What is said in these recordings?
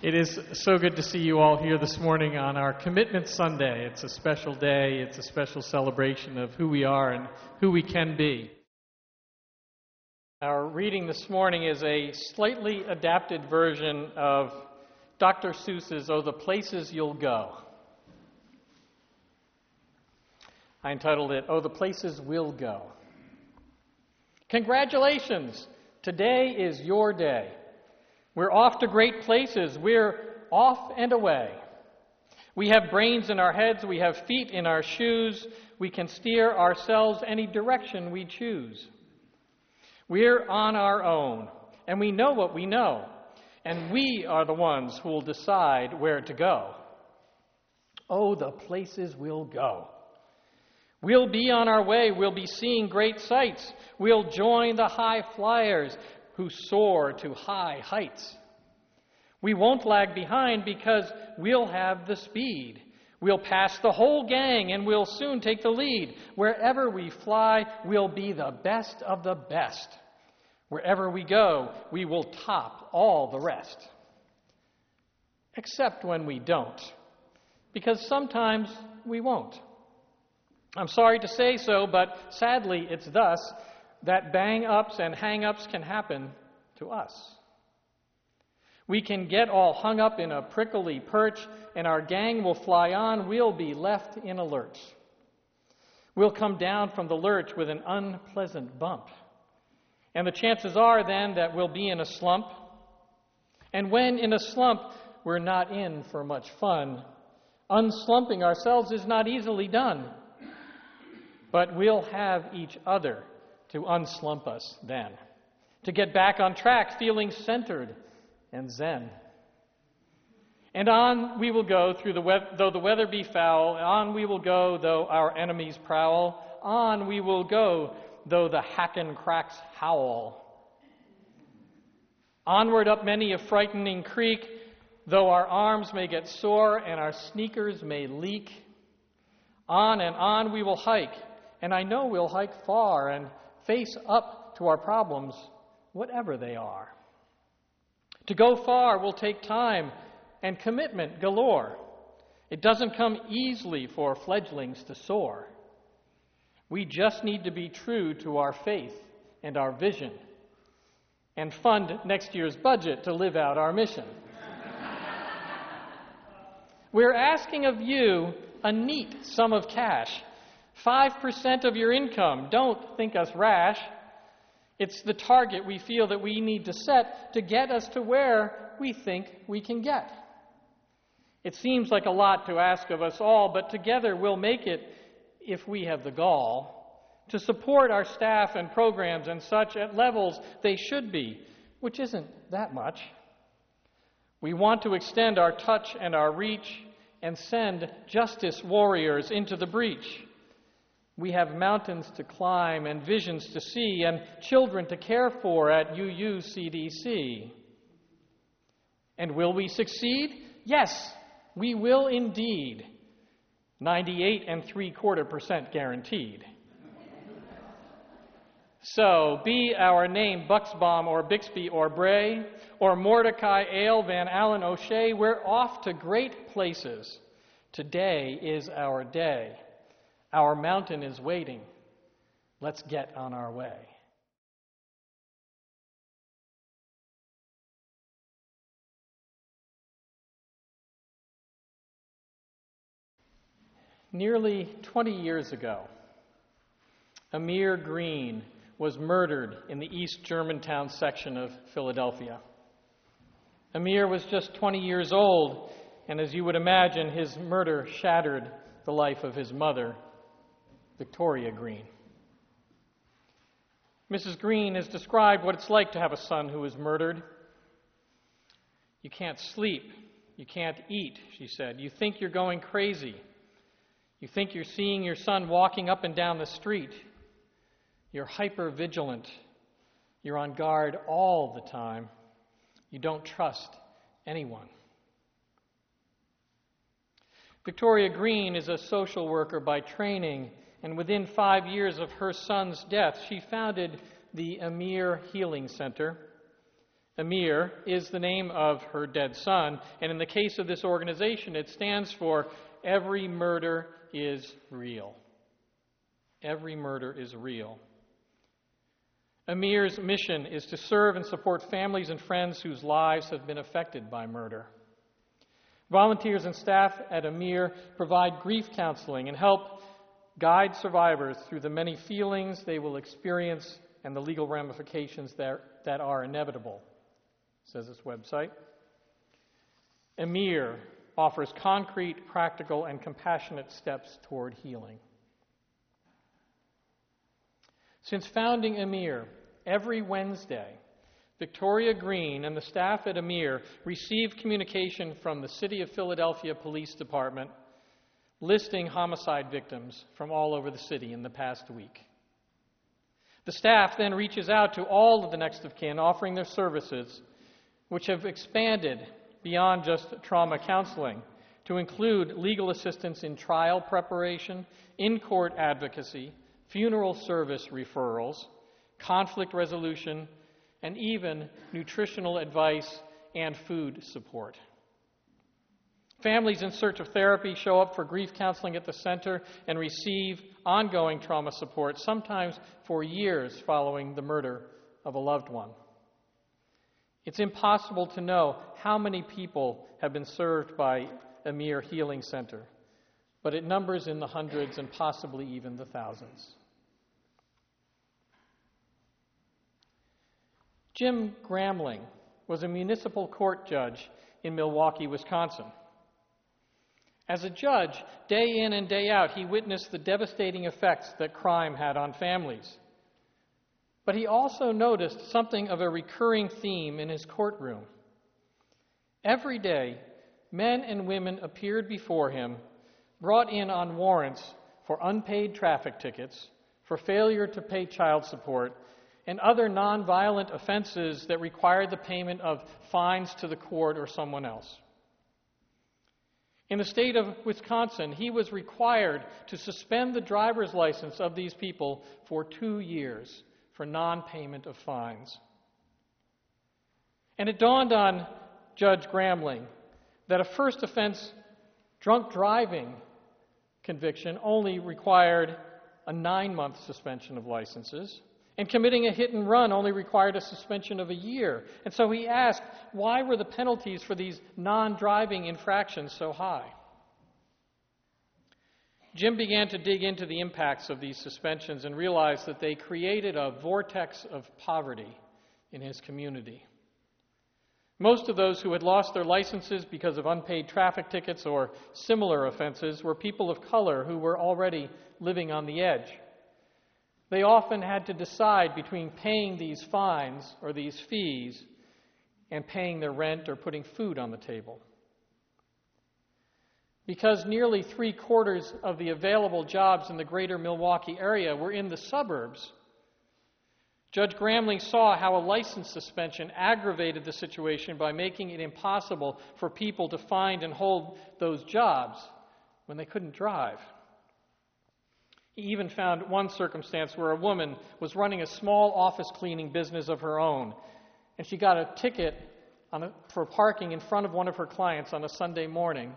It is so good to see you all here this morning on our Commitment Sunday. It's a special day. It's a special celebration of who we are and who we can be. Our reading this morning is a slightly adapted version of Dr. Seuss's Oh, the Places You'll Go. I entitled it, Oh, the Places We'll Go. Congratulations! Today is your day. We're off to great places. We're off and away. We have brains in our heads. We have feet in our shoes. We can steer ourselves any direction we choose. We're on our own, and we know what we know, and we are the ones who will decide where to go. Oh, the places we'll go. We'll be on our way. We'll be seeing great sights. We'll join the high flyers who soar to high heights. We won't lag behind because we'll have the speed. We'll pass the whole gang and we'll soon take the lead. Wherever we fly, we'll be the best of the best. Wherever we go, we will top all the rest. Except when we don't, because sometimes we won't. I'm sorry to say so, but sadly it's thus that bang-ups and hang-ups can happen to us. We can get all hung up in a prickly perch, and our gang will fly on. We'll be left in a lurch. We'll come down from the lurch with an unpleasant bump. And the chances are then that we'll be in a slump. And when in a slump, we're not in for much fun. Unslumping ourselves is not easily done. But we'll have each other to unslump us then, to get back on track, feeling centered and zen. And on we will go though the weather be foul. On we will go though our enemies prowl. On we will go though the hacken cracks howl. Onward up many a frightening creek, though our arms may get sore and our sneakers may leak. On and on we will hike, and I know we'll hike far and face up to our problems, whatever they are. To go far will take time and commitment galore. It doesn't come easily for fledglings to soar. We just need to be true to our faith and our vision and fund next year's budget to live out our mission. We're asking of you a neat sum of cash. 5% of your income. Don't think us rash. It's the target we feel that we need to set to get us to where we think we can get. It seems like a lot to ask of us all, but together we'll make it, if we have the gall, to support our staff and programs and such at levels they should be, which isn't that much. We want to extend our touch and our reach and send justice warriors into the breach. We have mountains to climb and visions to see and children to care for at UUCDC. And will we succeed? Yes, we will indeed. 98.75% guaranteed. So, be our name Buxbaum or Bixby or Bray or Mordecai, Ale, Van Allen, O'Shea, we're off to great places. Today is our day. Our mountain is waiting. Let's get on our way. Nearly 20 years ago, Amir Green was murdered in the East Germantown section of Philadelphia. Amir was just 20 years old, and as you would imagine, his murder shattered the life of his mother, Victoria Green. Mrs. Green has described what it's like to have a son who is murdered. You can't sleep. You can't eat, she said. You think you're going crazy. You think you're seeing your son walking up and down the street. You're hyper-vigilant. You're on guard all the time. You don't trust anyone. Victoria Green is a social worker by training, and within 5 years of her son's death, she founded the Amir Healing Center. Amir is the name of her dead son, and in the case of this organization, it stands for Every Murder is Real. Every murder is real. Amir's mission is to serve and support families and friends whose lives have been affected by murder. Volunteers and staff at Amir provide grief counseling and help guide survivors through the many feelings they will experience and the legal ramifications that are inevitable, says its website. Amir offers concrete, practical, and compassionate steps toward healing. Since founding Amir, every Wednesday, Victoria Green and the staff at Amir received communication from the City of Philadelphia Police Department listing homicide victims from all over the city in the past week. The staff then reaches out to all of the next of kin, offering their services, which have expanded beyond just trauma counseling to include legal assistance in trial preparation, in-court advocacy, funeral service referrals, conflict resolution, and even nutritional advice and food support. Families in search of therapy show up for grief counseling at the center and receive ongoing trauma support, sometimes for years following the murder of a loved one. It's impossible to know how many people have been served by Amir Healing Center, but it numbers in the hundreds and possibly even the thousands. Jim Gramling was a municipal court judge in Milwaukee, Wisconsin. As a judge, day in and day out, he witnessed the devastating effects that crime had on families. But he also noticed something of a recurring theme in his courtroom. Every day, men and women appeared before him, brought in on warrants for unpaid traffic tickets, for failure to pay child support, and other nonviolent offenses that required the payment of fines to the court or someone else. In the state of Wisconsin, he was required to suspend the driver's license of these people for 2 years for non-payment of fines. And it dawned on Judge Gramling that a first offense drunk driving conviction only required a 9-month suspension of licenses, and committing a hit and run only required a suspension of a year. And so he asked, why were the penalties for these non-driving infractions so high? Jim began to dig into the impacts of these suspensions and realized that they created a vortex of poverty in his community. Most of those who had lost their licenses because of unpaid traffic tickets or similar offenses were people of color who were already living on the edge. They often had to decide between paying these fines or these fees and paying their rent or putting food on the table. Because nearly 3/4 of the available jobs in the greater Milwaukee area were in the suburbs, Judge Gramling saw how a license suspension aggravated the situation by making it impossible for people to find and hold those jobs when they couldn't drive. He even found one circumstance where a woman was running a small office cleaning business of her own, and she got a ticket for parking in front of one of her clients on a Sunday morning,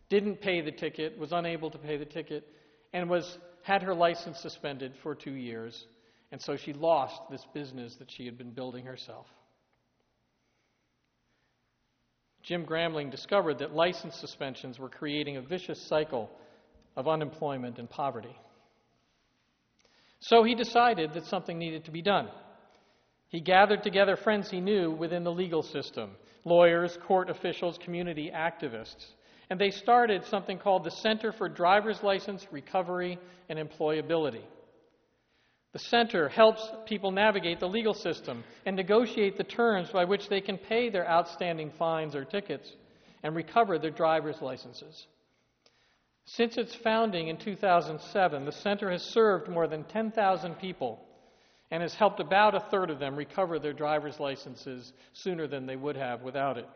didn't pay the ticket, was unable to pay the ticket, and had her license suspended for 2 years, and so she lost this business that she had been building herself. Jim Gramling discovered that license suspensions were creating a vicious cycle of unemployment and poverty. So he decided that something needed to be done. He gathered together friends he knew within the legal system, lawyers, court officials, community activists, and they started something called the Center for Driver's License Recovery and Employability. The center helps people navigate the legal system and negotiate the terms by which they can pay their outstanding fines or tickets and recover their driver's licenses. Since its founding in 2007, the center has served more than 10,000 people and has helped about 1/3 of them recover their driver's licenses sooner than they would have without it.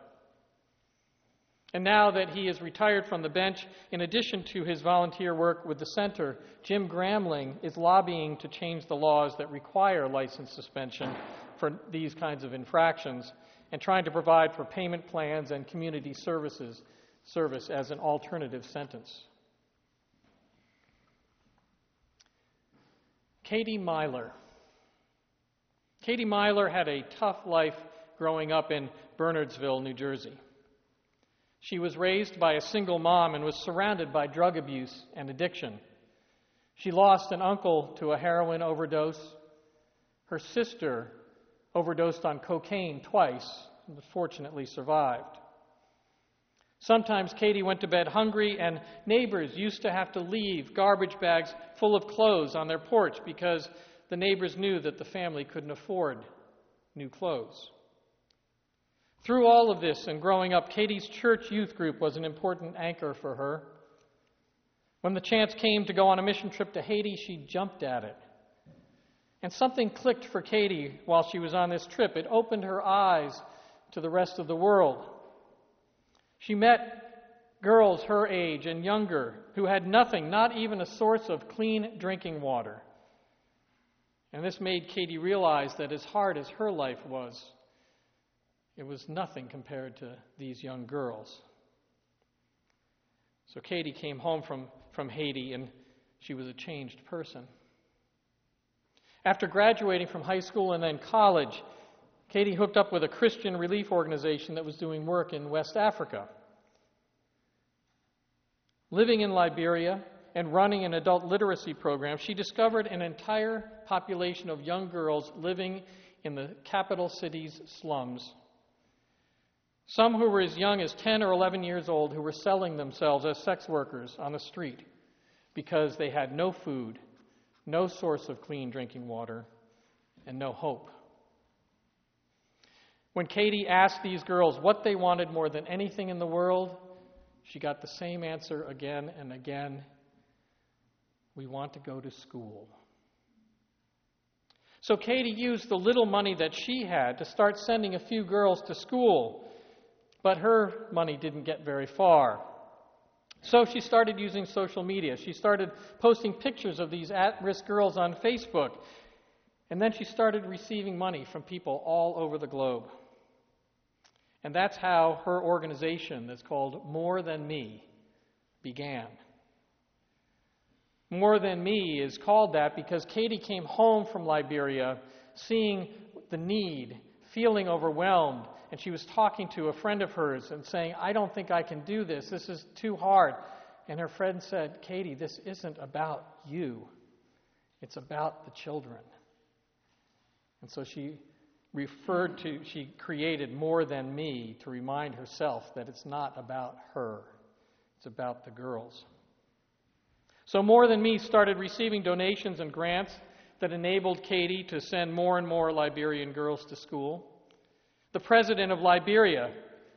And now that he is retired from the bench, in addition to his volunteer work with the center, Jim Gramling is lobbying to change the laws that require license suspension for these kinds of infractions and trying to provide for payment plans and community service as an alternative sentence. Katie Myler. Katie Myler had a tough life growing up in Bernardsville, New Jersey. She was raised by a single mom and was surrounded by drug abuse and addiction. She lost an uncle to a heroin overdose. Her sister overdosed on cocaine twice, but fortunately survived. Sometimes Katie went to bed hungry, and neighbors used to have to leave garbage bags full of clothes on their porch because the neighbors knew that the family couldn't afford new clothes. Through all of this and growing up, Katie's church youth group was an important anchor for her. When the chance came to go on a mission trip to Haiti, she jumped at it. And something clicked for Katie while she was on this trip. It opened her eyes to the rest of the world. She met girls her age and younger who had nothing, not even a source of clean drinking water. And this made Katie realize that as hard as her life was, it was nothing compared to these young girls. So Katie came home from Haiti, and she was a changed person. After graduating from high school and then college, Katie hooked up with a Christian relief organization that was doing work in West Africa. Living in Liberia and running an adult literacy program, she discovered an entire population of young girls living in the capital city's slums. Some who were as young as 10 or 11 years old who were selling themselves as sex workers on the street because they had no food, no source of clean drinking water, and no hope. When Katie asked these girls what they wanted more than anything in the world, she got the same answer again and again: we want to go to school. So Katie used the little money that she had to start sending a few girls to school, but her money didn't get very far. So she started using social media. She started posting pictures of these at-risk girls on Facebook, and then she started receiving money from people all over the globe. And that's how her organization, that's called More Than Me, began. More Than Me is called that because Katie came home from Liberia seeing the need, feeling overwhelmed, and she was talking to a friend of hers and saying, I don't think I can do this. This is too hard. And her friend said, Katie, this isn't about you. It's about the children. And so she created More Than Me to remind herself that it's not about her. It's about the girls. So More Than Me started receiving donations and grants that enabled Katie to send more and more Liberian girls to school. The president of Liberia,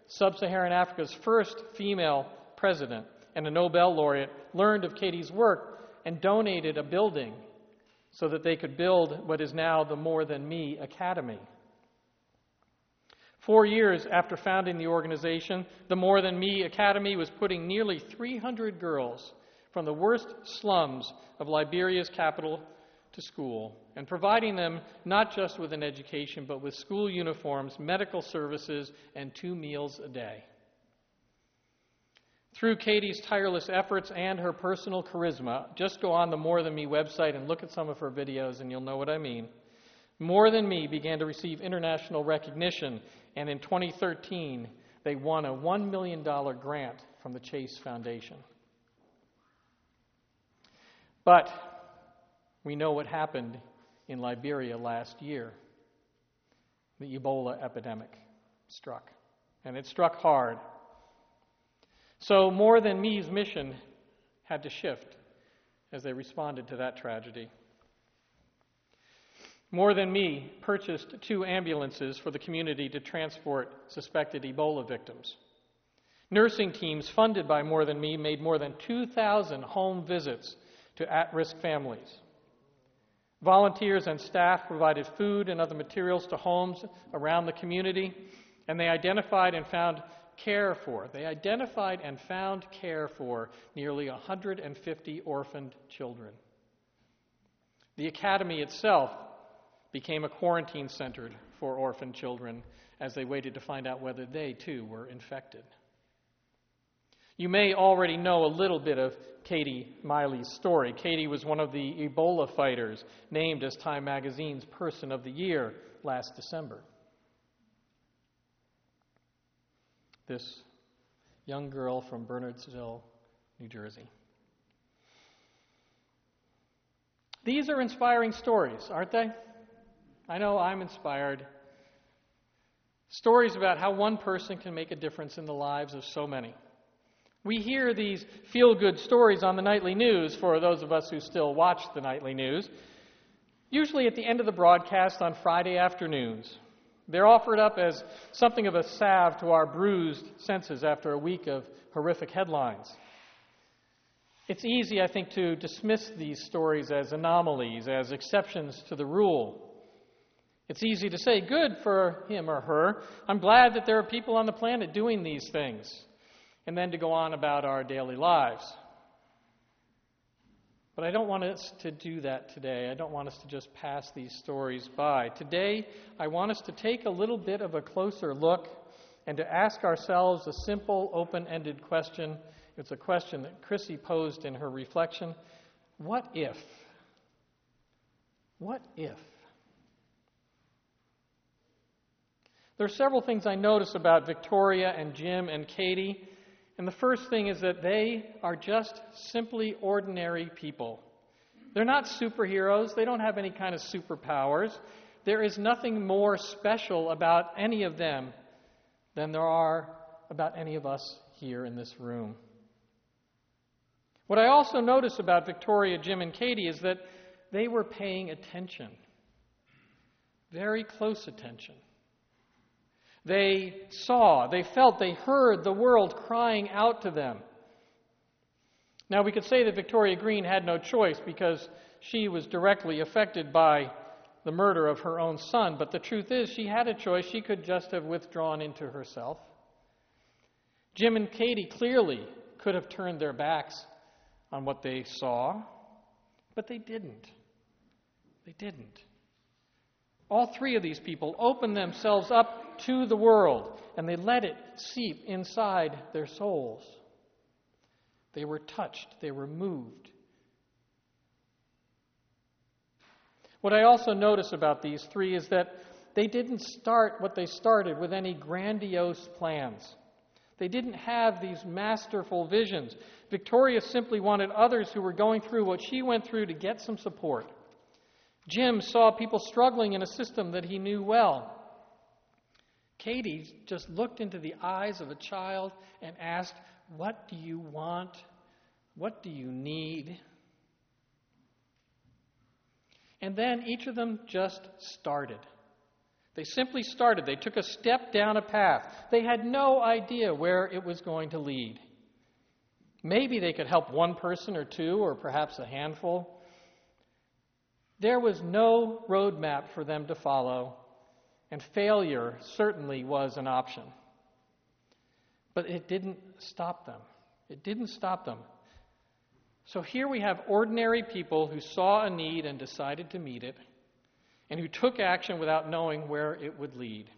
Sub-Saharan Africa's first female president and a Nobel laureate, learned of Katie's work and donated a building so that they could build what is now the More Than Me Academy. 4 years after founding the organization, the More Than Me Academy was putting nearly 300 girls from the worst slums of Liberia's capital to school, and providing them not just with an education, but with school uniforms, medical services, and 2 meals a day. Through Katie's tireless efforts and her personal charisma, just go on the More Than Me website and look at some of her videos and you'll know what I mean. More Than Me began to receive international recognition, and in 2013, they won a $1 million grant from the Chase Foundation. But we know what happened in Liberia last year. The Ebola epidemic struck, and it struck hard. So More Than Me's mission had to shift as they responded to that tragedy. More Than Me purchased 2 ambulances for the community to transport suspected Ebola victims. Nursing teams funded by More Than Me made more than 2,000 home visits to at-risk families. Volunteers and staff provided food and other materials to homes around the community, and they identified and found care for nearly 150 orphaned children. The academy itself became a quarantine center for orphan children as they waited to find out whether they too were infected. You may already know a little bit of Katie Miley's story. Katie was one of the Ebola fighters named as Time Magazine's Person of the Year last December. This young girl from Bernardsville, New Jersey. These are inspiring stories, aren't they? I know I'm inspired. Stories about how one person can make a difference in the lives of so many. We hear these feel-good stories on the nightly news, for those of us who still watch the nightly news, usually at the end of the broadcast on Friday afternoons. They're offered up as something of a salve to our bruised senses after a week of horrific headlines. It's easy, I think, to dismiss these stories as anomalies, as exceptions to the rule. It's easy to say, good for him or her. I'm glad that there are people on the planet doing these things. And then to go on about our daily lives. But I don't want us to do that today. I don't want us to just pass these stories by. Today, I want us to take a little bit of a closer look and to ask ourselves a simple, open-ended question. It's a question that Chrissy posed in her reflection. What if? What if? There are several things I notice about Victoria and Jim and Katie. And the first thing is that they are just simply ordinary people. They're not superheroes. They don't have any kind of superpowers. There is nothing more special about any of them than there are about any of us here in this room. What I also notice about Victoria, Jim, and Katie is that they were paying attention. Very close attention. They saw, they felt, they heard the world crying out to them. Now, we could say that Victoria Green had no choice because she was directly affected by the murder of her own son, but the truth is she had a choice. She could just have withdrawn into herself. Jim and Katie clearly could have turned their backs on what they saw, but they didn't. They didn't. All three of these people opened themselves up to the world, and they let it seep inside their souls. They were touched. They were moved. What I also notice about these three is that they didn't start what they started with any grandiose plans. They didn't have these masterful visions. Victoria simply wanted others who were going through what she went through to get some support. Jim saw people struggling in a system that he knew well. Katie just looked into the eyes of a child and asked, "What do you want? What do you need?" And then each of them just started. They simply started. They took a step down a path. They had no idea where it was going to lead. Maybe they could help one person or two, or perhaps a handful. There was no roadmap for them to follow, and failure certainly was an option. But it didn't stop them. It didn't stop them. So here we have ordinary people who saw a need and decided to meet it, and who took action without knowing where it would lead.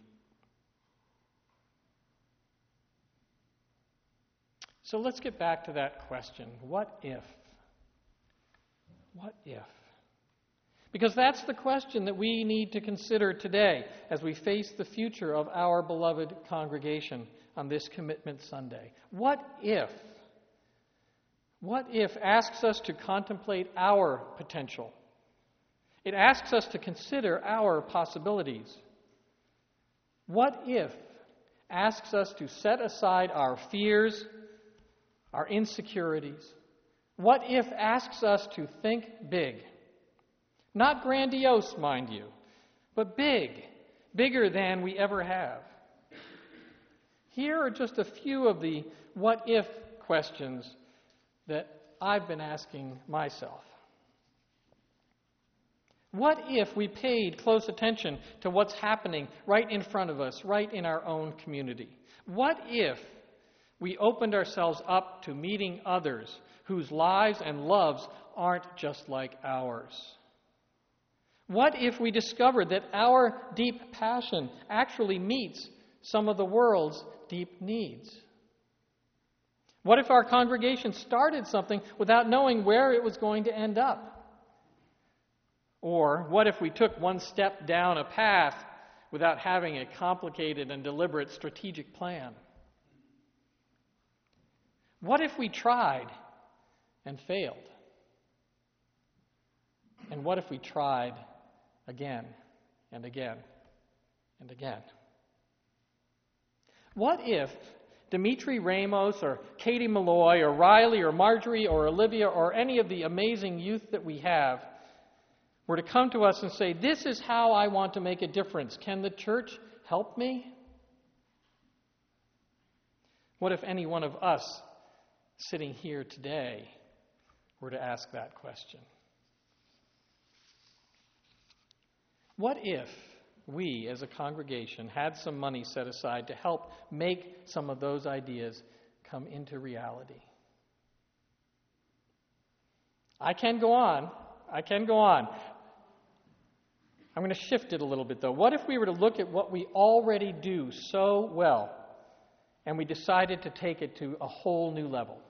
So let's get back to that question. What if? What if? Because that's the question that we need to consider today as we face the future of our beloved congregation on this Commitment Sunday. What if? What if asks us to contemplate our potential? It asks us to consider our possibilities. What if asks us to set aside our fears, our insecurities? What if asks us to think big? Not grandiose, mind you, but big, bigger than we ever have. Here are just a few of the what if questions that I've been asking myself. What if we paid close attention to what's happening right in front of us, right in our own community? What if we opened ourselves up to meeting others whose lives and loves aren't just like ours? What if we discovered that our deep passion actually meets some of the world's deep needs? What if our congregation started something without knowing where it was going to end up? Or what if we took one step down a path without having a complicated and deliberate strategic plan? What if we tried and failed? And what if we tried again and again and again? What if Dimitri Ramos or Katie Malloy or Riley or Marjorie or Olivia or any of the amazing youth that we have were to come to us and say, "This is how I want to make a difference. Can the church help me?" What if any one of us sitting here today were to ask that question? What if we as a congregation had some money set aside to help make some of those ideas come into reality? I can go on. I'm going to shift it a little bit, though. What if we were to look at what we already do so well, and we decided to take it to a whole new level?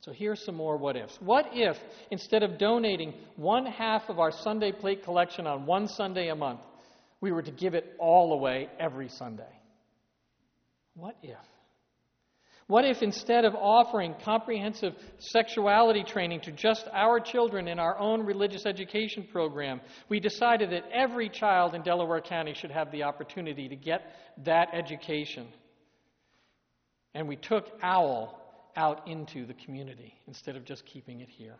So here's some more what ifs. What if, instead of donating 1/2 of our Sunday plate collection on one Sunday a month, we were to give it all away every Sunday? What if? What if, instead of offering comprehensive sexuality training to just our children in our own religious education program, we decided that every child in Delaware County should have the opportunity to get that education? And we took OWL out into the community instead of just keeping it here.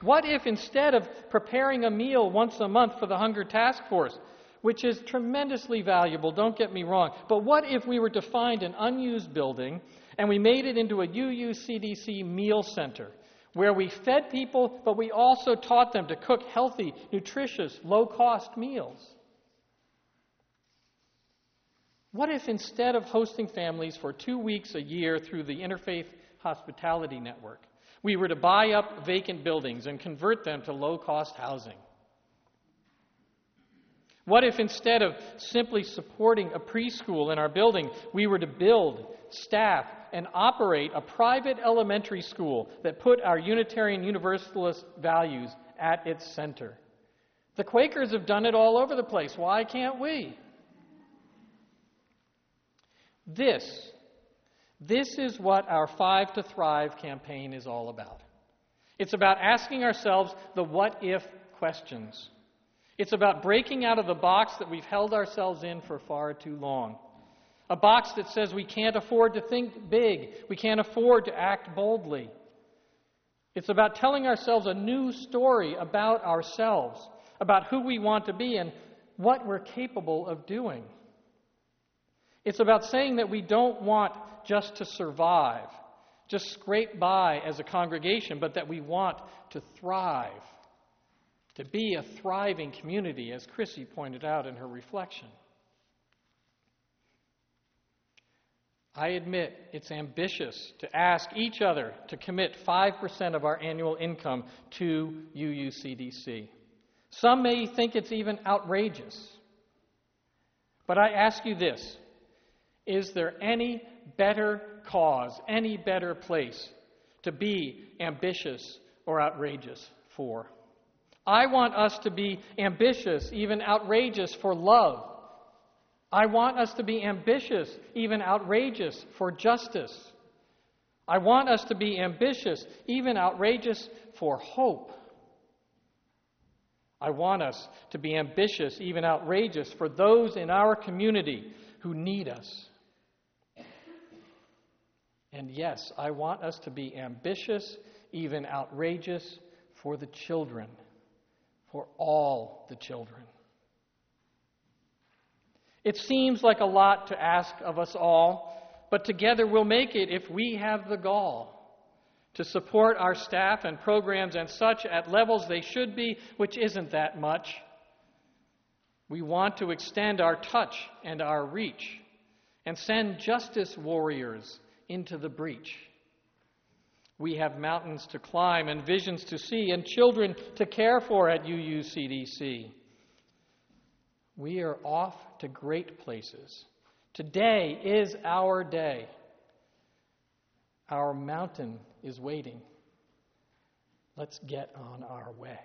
What if, instead of preparing a meal once a month for the Hunger Task Force, which is tremendously valuable, don't get me wrong, but what if we were to find an unused building and we made it into a UUCDC meal center where we fed people, but we also taught them to cook healthy, nutritious, low-cost meals? What if, instead of hosting families for 2 weeks a year through the Interfaith Hospitality Network, we were to buy up vacant buildings and convert them to low-cost housing? What if, instead of simply supporting a preschool in our building, we were to build, staff, and operate a private elementary school that put our Unitarian Universalist values at its center? The Quakers have done it all over the place. Why can't we? This is what our 5 to Thrive campaign is all about. It's about asking ourselves the what-if questions. It's about breaking out of the box that we've held ourselves in for far too long. A box that says we can't afford to think big, we can't afford to act boldly. It's about telling ourselves a new story about ourselves, about who we want to be and what we're capable of doing. It's about saying that we don't want just to survive, just scrape by as a congregation, but that we want to thrive, to be a thriving community, as Chrissy pointed out in her reflection. I admit it's ambitious to ask each other to commit 5% of our annual income to UUCDC. Some may think it's even outrageous. But I ask you this: is there any better cause, any better place to be ambitious or outrageous for? I want us to be ambitious, even outrageous for love. I want us to be ambitious, even outrageous for justice. I want us to be ambitious, even outrageous for hope. I want us to be ambitious, even outrageous for those in our community who need us. And yes, I want us to be ambitious, even outrageous for the children, for all the children. It seems like a lot to ask of us all, but together we'll make it if we have the gall to support our staff and programs and such at levels they should be, which isn't that much. We want to extend our touch and our reach and send justice warriors into the breach. We have mountains to climb and visions to see and children to care for at UUCDC. We are off to great places. Today is our day. Our mountain is waiting. Let's get on our way.